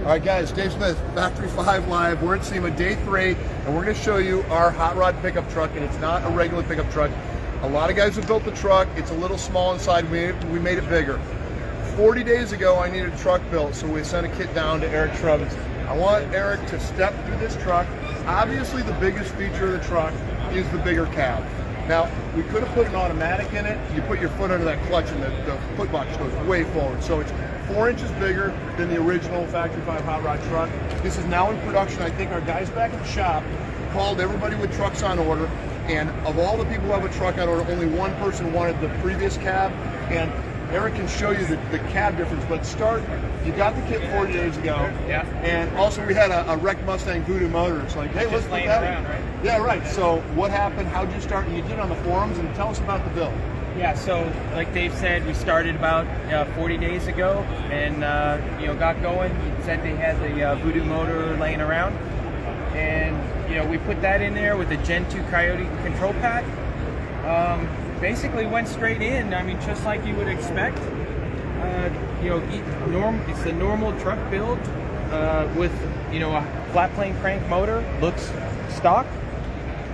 All right, guys, Dave Smith, Factory 5 Live. We're at Sema, day 3, and we're going to show you our hot rod pickup truck, and it's not a regular pickup truck. A lot of guys have built the truck. It's a little small inside. We made it bigger. 40 days ago, I needed a truck built, so we sent a kit down to Eric Trubbins. I want Eric to step through this truck. Obviously, the biggest feature of the truck is the bigger cab. Now, we could have put an automatic in it. You put your foot under that clutch and the foot box goes way forward. So it's 4 inches bigger than the original Factory 5 hot rod truck. This is now in production. I think our guys back at the shop called everybody with trucks on order. And of all the people who have a truck on order, only one person wanted the previous cab. And Eric can show you the cab difference, but you got the kit 40 days ago. Yeah. And also we had a wrecked Mustang Voodoo motor. It's like, hey, let's put that around, right? Yeah, right. So what happened? How'd you start? You did it on the forums, and tell us about the build. Yeah, so like Dave said, we started about 40 days ago, and got going. He said they had the Voodoo motor laying around, and we put that in there with the Gen 2 Coyote control pad. Basically went straight in. I mean, just like you would expect. It's a normal truck build with a flat plane crank motor. Looks stock.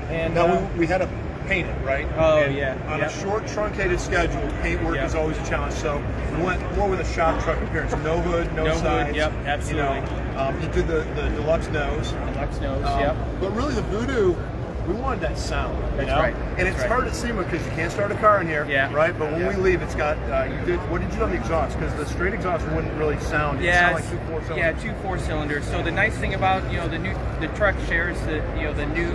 And now we had to paint it, right? Oh, and yeah. On a short, truncated schedule, paint work is always a challenge. So we went more with a shop truck appearance. No hood, no sides. Hood, yep, absolutely. You did the deluxe nose. Deluxe nose, yep. But really, the Voodoo, we wanted that sound. That's right. And it's hard at Sema because you can't start a car in here, right? But when we leave, it's got, what did you do on the exhaust? Because the straight exhaust wouldn't really sound. It sound like 2 4-cylinders. Yeah, 2 4-cylinders. So the nice thing about, the truck shares the new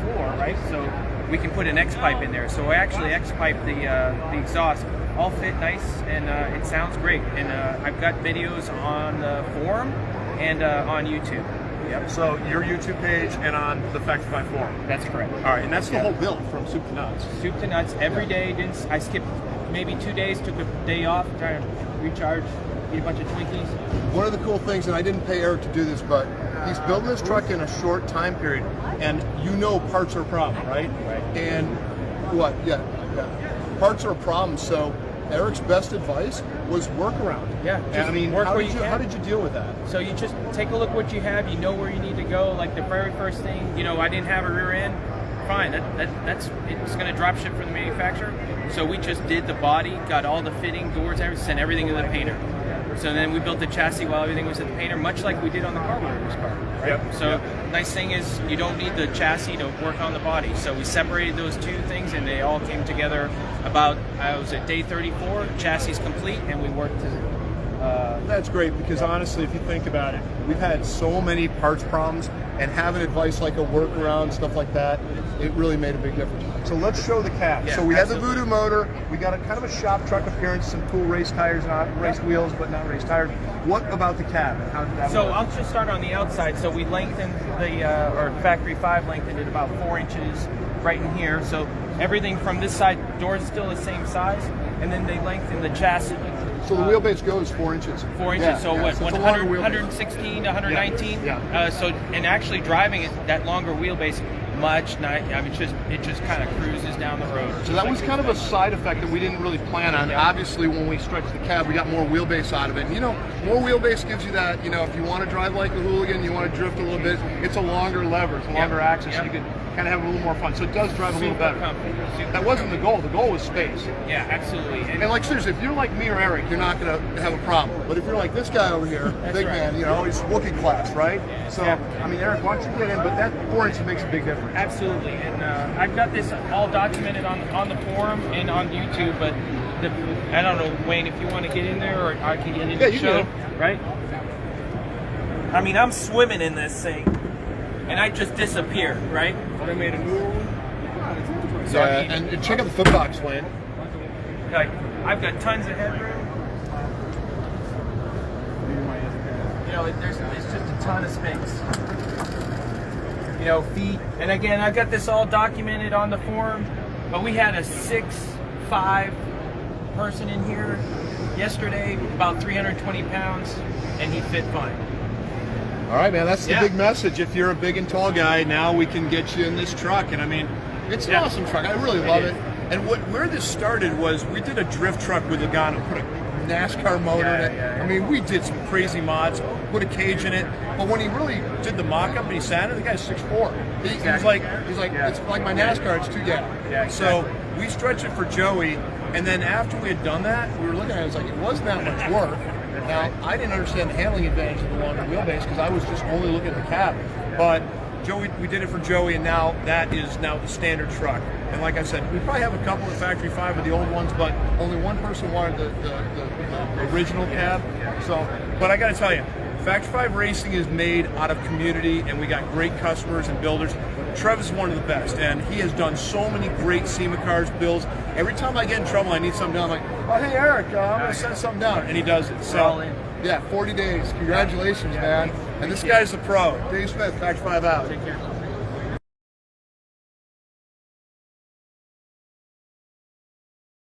floor, right? So we can put an X-pipe in there. So I actually X-pipe the exhaust. All fit nice, and it sounds great. And I've got videos on the forum and on YouTube. Yep. So your YouTube page and on the Factory 5 forum. That's correct. All right, and that's the whole build from soup to nuts. Soup to nuts every day. I skipped maybe 2 days, took a day off, trying to recharge, eat a bunch of Twinkies. One of the cool things, and I didn't pay Eric to do this, but he's building this truck in a short time period, and parts are a problem, right? Right. And what? Yeah. Parts are a problem. So Eric's best advice was workaround. Yeah. And I mean, how did you deal with that? So you just take a look what you have. You know where you need to go. Like the very first thing, I didn't have a rear end. Fine. It's going to drop ship from the manufacturer. So we just did the body, got all the fitting, doors, everything, sent everything to the painter. So then we built the chassis while everything was at the painter, much like we did on the carburetor's car. Right? Yep. So nice thing is you don't need the chassis to work on the body. So we separated those two things, and they all came together about, I was at day 34, chassis complete, and we worked to... That's great, because honestly, if you think about it, we've had so many parts problems, and having advice like a workaround, stuff like that, it really made a big difference. So let's show the cab. Yeah, so we had the Voodoo motor, we got a kind of a shop truck appearance, some cool race tires, not race wheels, but not race tires. What about the cab? How did that work? I'll just start on the outside. So we lengthened or Factory 5 lengthened it about 4 inches right in here. So everything from this side, doors still the same size, and then they lengthened the chassis. So the wheelbase goes 4 inches. 4 inches. Yeah, so yeah. what? So 116 to 119. Yeah. And actually driving it that longer wheelbase, much nice. I mean, it just kind of cruises down the road. So that was kind of a side effect that we didn't really plan on. Yeah. Obviously, when we stretched the cab, we got more wheelbase out of it. And, more wheelbase gives you that. If you want to drive like a hooligan, you want to drift a little bit. It's a longer lever, it's a longer axis. So you can kind of have a little more fun. So it does drive a little better. That wasn't the goal. The goal was space. Yeah, absolutely. And like seriously, if you're like me or Eric, you're not going to have a problem. But if you're like this guy over here, big man, he's Wookiee class, right? So, I mean, Eric, why don't you get in? But that 4 inches makes a big difference. Absolutely. And I've got this all documented on the forum and on YouTube. But I don't know, Wayne, if you want to get in there, or I can get in the show, right? I mean, I'm swimming in this thing, and I just disappeared, right? I made a new one. Sorry. And check out the foot box, Wayne. Like, I've got tons of headroom. There's just a ton of space. Feet. And again, I've got this all documented on the forum, but we had a 6'5" person in here yesterday, about 320 pounds, and he fit fine. All right, man, that's the big message. If you're a big and tall guy, now we can get you in this truck. And I mean, it's an awesome truck. I really love it. And where this started was we did a drift truck with a guy and put a NASCAR motor in it. I mean, we did some crazy mods, put a cage in it. But when he really did the mock-up and he sat it, the guy's 6'4". He's like, it's like my NASCAR, it's too gap. So we stretched it for Joey, and then after we had done that, we were looking at it, it's like, it wasn't that much work. Now, I didn't understand the handling advantage of the longer wheelbase because I was just only looking at the cab. But Joey, we did it for Joey, and now that is now the standard truck. And like I said, we probably have a couple of Factory 5 of the old ones, but only one person wanted the original cab. So, but I got to tell you, Factory 5 Racing is made out of community, and we got great customers and builders. Trev is one of the best, and he has done so many great SEMA cars, builds. Every time I get in trouble, I need something done. I'm like, oh, hey, Eric, I'm going to send something down. And he does it. So, yeah, 40 days. Congratulations, man. And this guy's a pro. Dave Smith, Factory 5 out. Take care.